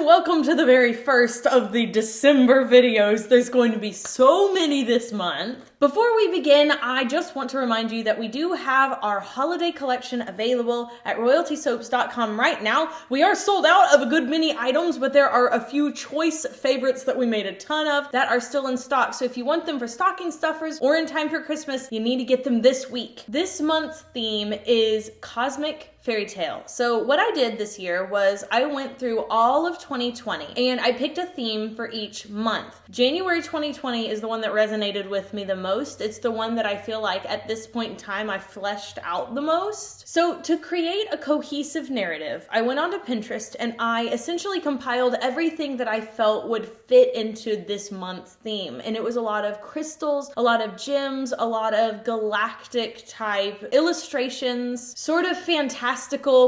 and welcome to the very first of the December videos. There's going to be so many this month. Before we begin, I just want to remind you that we do have our holiday collection available at royaltysoaps.com right now. We are sold out of a good many items, but there are a few choice favorites that we made a ton of that are still in stock. So if you want them for stocking stuffers or in time for Christmas, you need to get them this week. This month's theme is Cosmic Fairy Tale. So what I did this year was I went through all of 2020 and I picked a theme for each month. January 2020 is the one that resonated with me the most. It's the one that I feel like at this point in time I fleshed out the most. So to create a cohesive narrative, I went onto Pinterest and I essentially compiled everything that I felt would fit into this month's theme. And it was a lot of crystals, a lot of gems, a lot of galactic type illustrations, sort of fantastical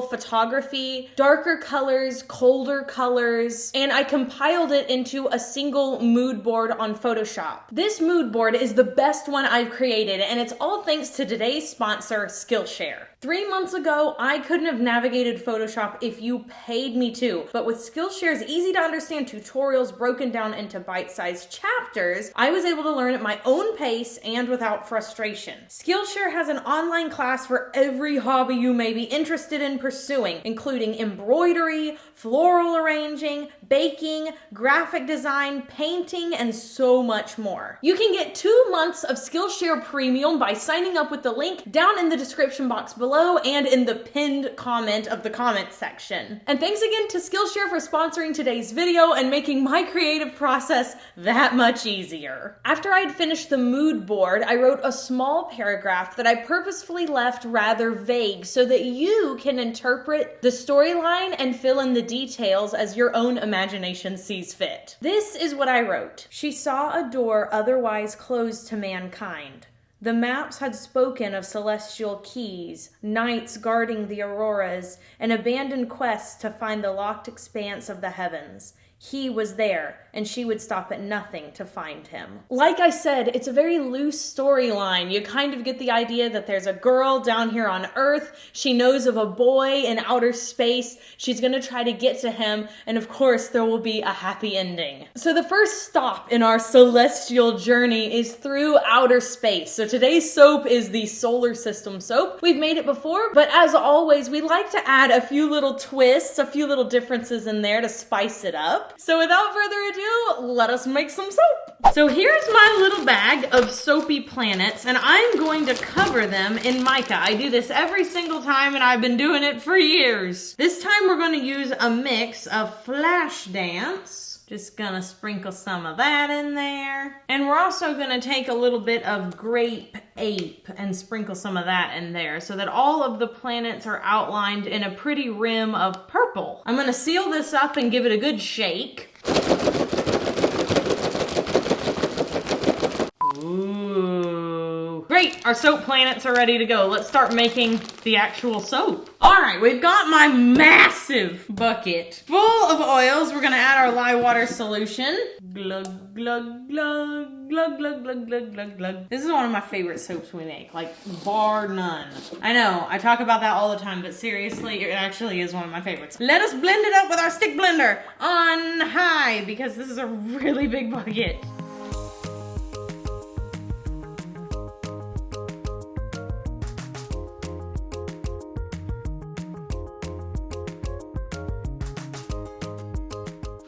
photography, darker colors, colder colors, and I compiled it into a single mood board on Photoshop. This mood board is the best one I've created, and it's all thanks to today's sponsor, Skillshare. 3 months ago, I couldn't have navigated Photoshop if you paid me to, but with Skillshare's easy to understand tutorials broken down into bite-sized chapters, I was able to learn at my own pace and without frustration. Skillshare has an online class for every hobby you may be interested in pursuing, including embroidery, floral arranging, baking, graphic design, painting, and so much more. You can get 2 months of Skillshare Premium by signing up with the link down in the description box below and in the pinned comment of the comment section. And thanks again to Skillshare for sponsoring today's video and making my creative process that much easier. After I'd finished the mood board, I wrote a small paragraph that I purposefully left rather vague so that you can interpret the storyline and fill in the details as your own imagination sees fit. This is what I wrote. She saw a door otherwise closed to mankind. The maps had spoken of celestial keys, knights guarding the auroras, and abandoned quests to find the locked expanse of the heavens. He was there, and she would stop at nothing to find him. Like I said, it's a very loose storyline. You kind of get the idea that there's a girl down here on Earth. She knows of a boy in outer space. She's gonna try to get to him, and of course, there will be a happy ending. So the first stop in our celestial journey is through outer space. So today's soap is the solar system soap. We've made it before, but as always, we like to add a few little twists, a few little differences in there to spice it up. So without further ado, let us make some soap. So here's my little bag of soapy planets, and I'm going to cover them in mica. I do this every single time, and I've been doing it for years. This time we're going to use a mix of Flash Dance. Just gonna sprinkle some of that in there. And we're also gonna take a little bit of Grape Ape and sprinkle some of that in there so that all of the planets are outlined in a pretty rim of purple. I'm gonna seal this up and give it a good shake. Ooh. Great, our soap planets are ready to go. Let's start making the actual soap. All right, we've got my massive bucket full of oils. We're gonna add our lye water solution. Glug, glug, glug, glug, glug, glug, glug, glug, glug. This is one of my favorite soaps we make, like bar none. I know, I talk about that all the time, but seriously, it actually is one of my favorites. Let us blend it up with our stick blender on high because this is a really big bucket.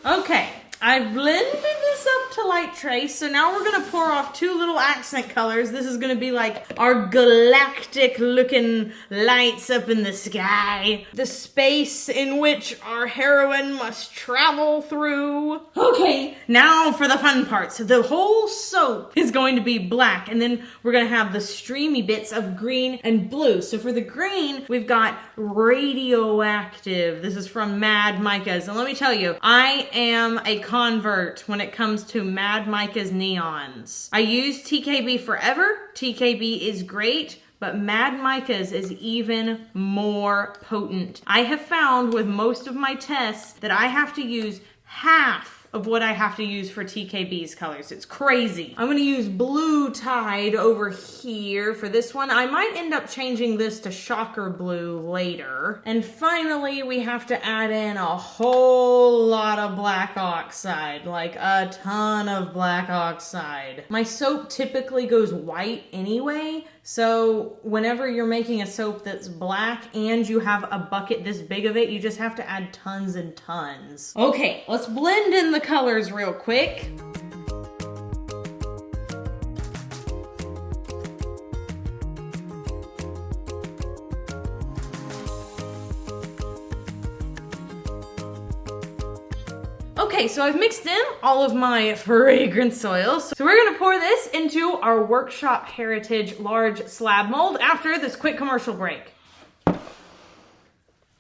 Okay, I've blended this up to light trace, so now we're gonna pour off 2 little accent colors. This is gonna be like our galactic looking lights up in the sky. The space in which our heroine must travel through. Okay, now for the fun part. So the whole soap is going to be black, and then we're gonna have the streamy bits of green and blue. So for the green, we've got radioactive. This is from Mad Micas, and let me tell you, I am a convert when it comes to Mad Micas neons. I use TKB forever. TKB is great, but Mad Micas is even more potent. I have found with most of my tests that I have to use half of what I have to use for TKB's colors. It's crazy. I'm gonna use Blue Tide over here for this one. I might end up changing this to Shocker Blue later. And finally, we have to add in a whole lot of black oxide, like a ton of black oxide. My soap typically goes white anyway, so whenever you're making a soap that's black and you have a bucket this big of it, you just have to add tons and tons. Okay, let's blend in the colors real quick. Okay, so I've mixed in all of my fragrance oils. So we're gonna pour this into our Workshop Heritage large slab mold after this quick commercial break.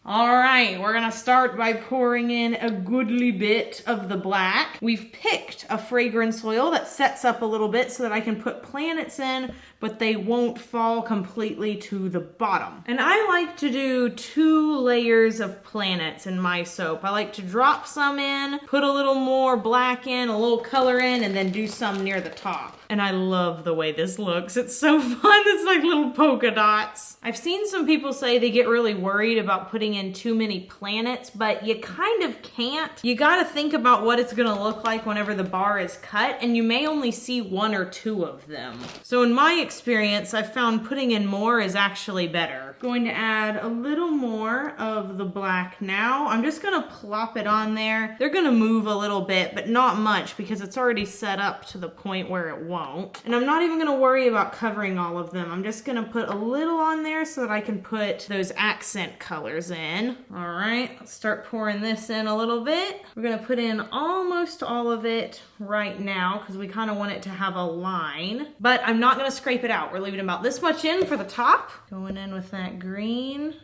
All right, we're gonna start by pouring in a goodly bit of the black. We've picked a fragrance oil that sets up a little bit so that I can put planets in, but they won't fall completely to the bottom. And I like to do 2 layers of planets in my soap. I like to drop some in, put a little more black in, a little color in, and then do some near the top. And I love the way this looks. It's so fun. It's like little polka dots. I've seen some people say they get really worried about putting in too many planets, but you kind of can't. You gotta think about what it's gonna look like whenever the bar is cut, and you may only see 1 or 2 of them. So in my experience, I've found putting in more is actually better. Going to add a little more of the black now. I'm just gonna plop it on there. They're gonna move a little bit, but not much because it's already set up to the point where it won't. And I'm not even gonna worry about covering all of them. I'm just gonna put a little on there so that I can put those accent colors in. All right, let's start pouring this in a little bit. We're gonna put in almost all of it right now because we kind of want it to have a line, but I'm not gonna scrape it out. We're leaving about this much in for the top. Going in with that green.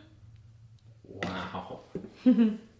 Wow.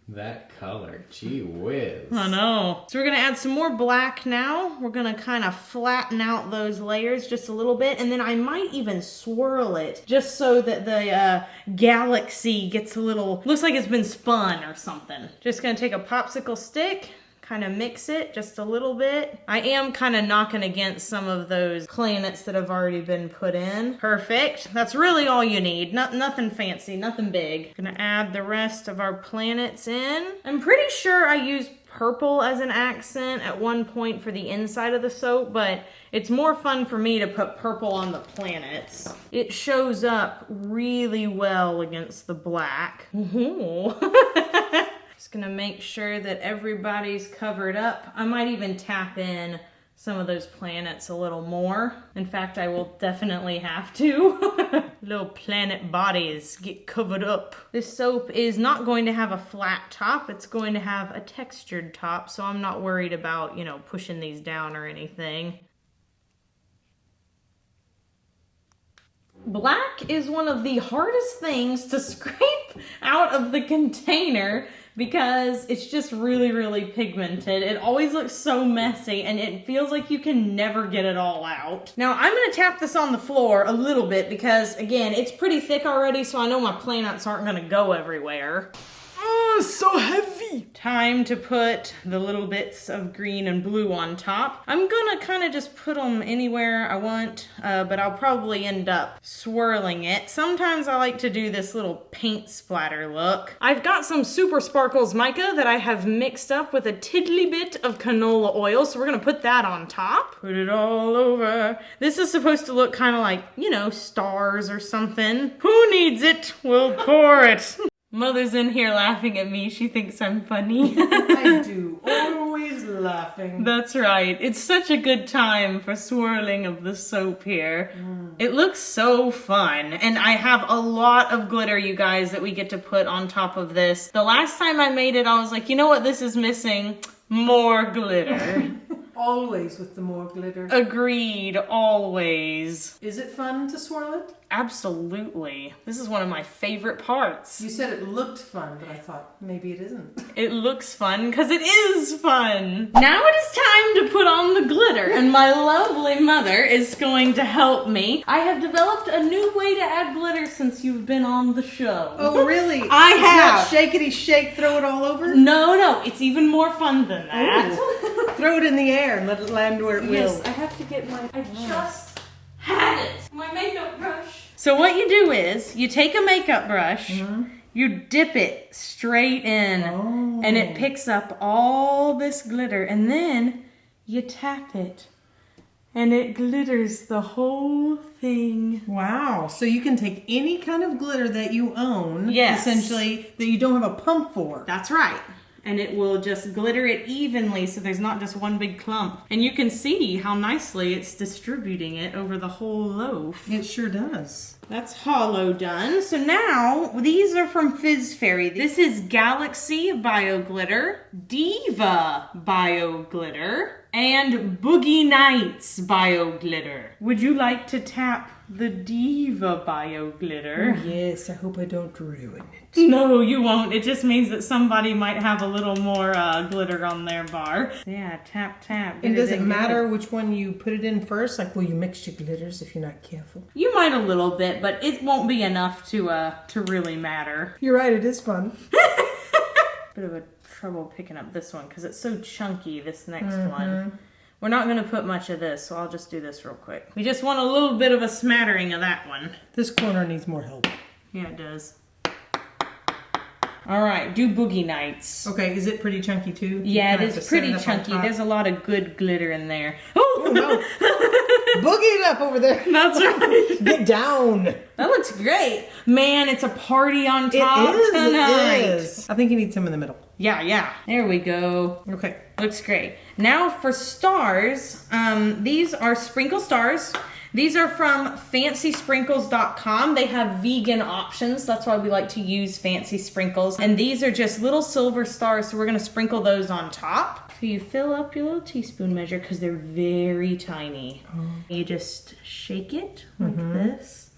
That color, gee whiz. I know. So we're gonna add some more black now. We're gonna kind of flatten out those layers just a little bit, and then I might even swirl it just so that the galaxy gets a little, looks like it's been spun or something. Just gonna take a popsicle stick, kind of mix it just a little bit. I am kind of knocking against some of those planets that have already been put in. Perfect. That's really all you need. Nothing fancy, nothing big. Gonna add the rest of our planets in. I'm pretty sure I used purple as an accent at one point for the inside of the soap, but it's more fun for me to put purple on the planets. It shows up really well against the black. Just gonna make sure that everybody's covered up. I might even tap in some of those planets a little more. In fact, I will definitely have to. Little planet bodies get covered up. This soap is not going to have a flat top. It's going to have a textured top, so I'm not worried about, you know, pushing these down or anything. Black is one of the hardest things to scrape out of the container because it's just really, really pigmented. It always looks so messy and it feels like you can never get it all out. Now I'm gonna tap this on the floor a little bit because, again, it's pretty thick already, so I know my planets aren't gonna go everywhere. Oh, so heavy. Time to put the little bits of green and blue on top. I'm gonna kind of just put them anywhere I want, but I'll probably end up swirling it. Sometimes I like to do this little paint splatter look. I've got some Super Sparkles mica that I have mixed up with a tiddly bit of canola oil, so we're gonna put that on top. Put it all over. This is supposed to look kind of like, you know, stars or something. Who needs it? We'll pour it. Mother's in here laughing at me. She thinks I'm funny. I do. Always laughing. That's right. It's such a good time for swirling of the soap here. It looks so fun. And I have a lot of glitter, you guys, that we get to put on top of this. The last time I made it, I was like, you know what this is missing? More glitter. Always with the more glitter. Agreed, always. Is it fun to swirl it? Absolutely. This is one of my favorite parts. You said it looked fun, but I thought maybe it isn't. It looks fun because it is fun. Now it is time to put on the glitter, and my lovely mother is going to help me. I have developed a new way to add glitter since you've been on the show. Oh, really? I have. It's not shakety shake, throw it all over? No, it's even more fun than that. Throw it in the air and let it land where it Yes, will. I have to get my, I just had it. My makeup brush. So what you do is, you take a makeup brush, you dip it straight in, and it picks up all this glitter, and then you tap it, and it glitters the whole thing. Wow. So you can take any kind of glitter that you own, Yes. essentially, that you don't have a pump for. That's right. And it will just glitter it evenly so there's not just one big clump. And you can see how nicely it's distributing it over the whole loaf. It sure does. That's hollow done. So now, these are from Fizz Fairy. This is Galaxy Bio Glitter, Diva Bio Glitter, and Boogie Nights Bio Glitter. Would you like to tap the Diva Bio Glitter? Yes, I hope I don't ruin it. No, you won't. It just means that somebody might have a little more glitter on their bar. Yeah, tap, tap. And does it matter which one you put it in first? Like, will you mix your glitters if you're not careful? You might a little bit, but it won't be enough to really matter. You're right, it is fun. Bit of a trouble picking up this one because it's so chunky, this next one. We're not going to put much of this, so I'll just do this real quick. We just want a little bit of a smattering of that one. This corner needs more help. Yeah, it does. All right, do Boogie Nights. Okay, is it pretty chunky too? Yeah, it is pretty chunky. There's a lot of good glitter in there. Oh no! Boogie it up over there. That's right. Get down. That looks great. Man, it's a party on top tonight. It is. I think you need some in the middle. Yeah. There we go. Okay. Looks great. Now for stars, these are sprinkle stars. These are from FancySprinkles.com. They have vegan options. That's why we like to use Fancy Sprinkles. And these are just little silver stars, so we're gonna sprinkle those on top. So you fill up your little teaspoon measure because they're very tiny. You just shake it like this.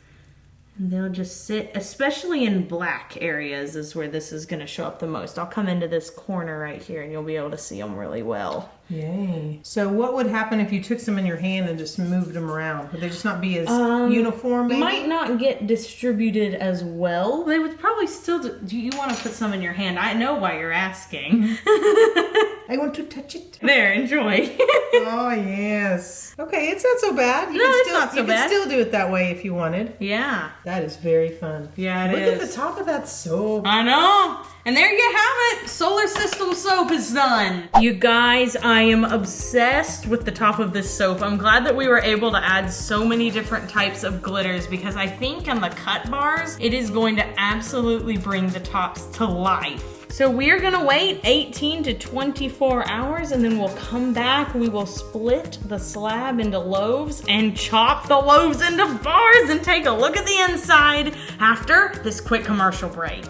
And they'll just sit, especially in black areas is where this is gonna show up the most. I'll come into this corner right here and you'll be able to see them really well. Yay. So what would happen if you took some in your hand and just moved them around? Would they just not be as uniform, maybe? Might not get distributed as well. They would probably still do you want to put some in your hand? I know why you're asking. I want to touch it. There, enjoy. Oh, yes. Okay, it's not so bad. It's not so bad. You can still do it that way if you wanted. Yeah. That is very fun. Yeah, Look at the top of that soap. I know. And there you have it. Solar System soap is done. You guys, I am obsessed with the top of this soap. I'm glad that we were able to add so many different types of glitters because I think on the cut bars, it is going to absolutely bring the tops to life. So we're gonna wait 18 to 24 hours and then we'll come back. We will split the slab into loaves and chop the loaves into bars and take a look at the inside after this quick commercial break.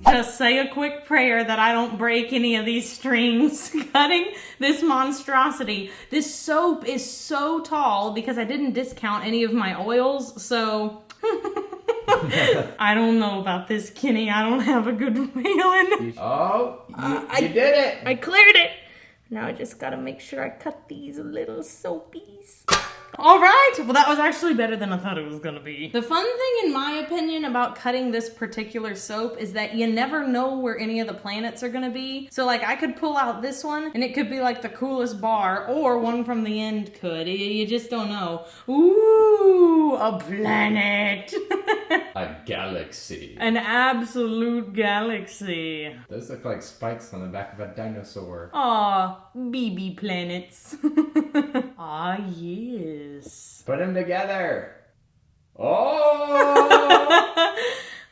Just say a quick prayer that I don't break any of these strings cutting this monstrosity. This soap is so tall because I didn't discount any of my oils, so I don't know about this, Kenny. I don't have a good feeling. Oh, you did it. I cleared it. Now I just gotta make sure I cut these little soapies. All right, well that was actually better than I thought it was gonna be. The fun thing in my opinion about cutting this particular soap is that you never know where any of the planets are gonna be. So like I could pull out this one and it could be like the coolest bar or one from the end could. You just don't know. Ooh, a planet. A galaxy. An absolute galaxy. Those look like spikes on the back of a dinosaur. Aw, BB planets. Ah, yes. Put them together. Oh!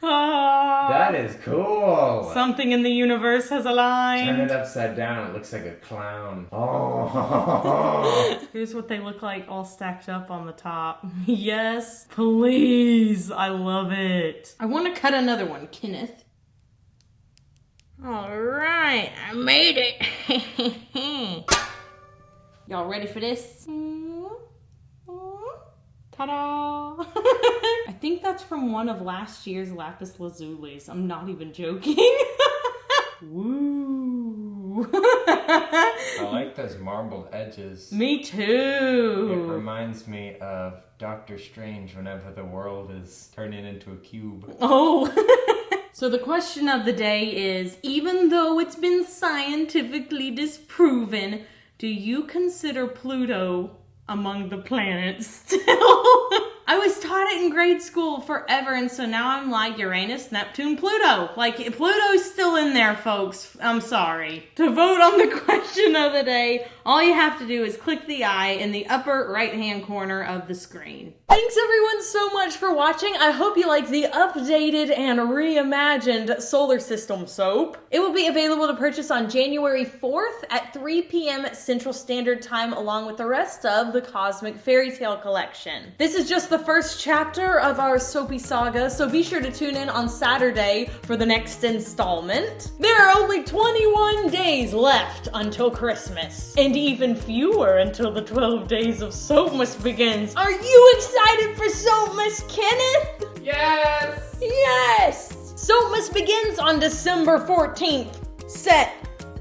Ah, That is cool. something in the universe has aligned. Turn it upside down. It looks like a clown. Oh! Here's what they look like all stacked up on the top. Yes, please. I love it. I want to cut another one, Kenneth. All right, I made it. Y'all ready for this? Ta-da! I think that's from one of last year's lapis lazulis. I'm not even joking. Woo. I like those marbled edges. Me It too. reminds me of Doctor Strange whenever the world is turning into a cube. Oh. So the question of the day is, even though it's been scientifically disproven, do you consider Pluto among the planets still? I was taught it in grade school forever, and so now I'm like Uranus, Neptune, Pluto. Like, Pluto's still in there, folks. I'm sorry. To vote on the question of the day, all you have to do is click the I in the upper right-hand corner of the screen. Thanks everyone so much for watching. I hope you like the updated and reimagined solar system soap. It will be available to purchase on January 4th at 3 p.m. Central Standard Time, along with the rest of the Cosmic Fairy Tale collection. This is just the first chapter of our soapy saga, so be sure to tune in on Saturday for the next installment. There are only 21 days left until Christmas, and even fewer until the 12 days of Soapmas begins. Are you excited for Soapmas, Kenneth? Yes! Yes! Soapmas begins on December 14th. Set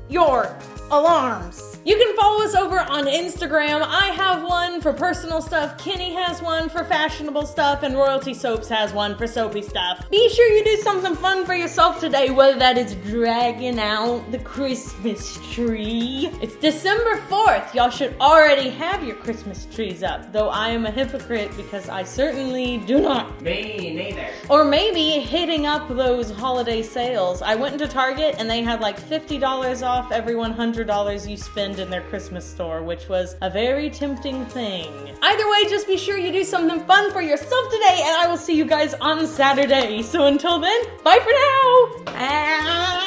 your alarms. You can follow us over on Instagram. I have one for personal stuff, Kenny has one for fashionable stuff, and Royalty Soaps has one for soapy stuff. Be sure you do something fun for yourself today, whether that is dragging out the Christmas tree. It's December 4th. Y'all should already have your Christmas trees up, though I am a hypocrite because I certainly do not. Me neither. Or maybe hitting up those holiday sales. I went into Target and they had like $50 off every $100 you spend in their Christmas store, which was a very tempting thing. Either way, just be sure you do something fun for yourself today, and I will see you guys on Saturday. So until then, bye for now!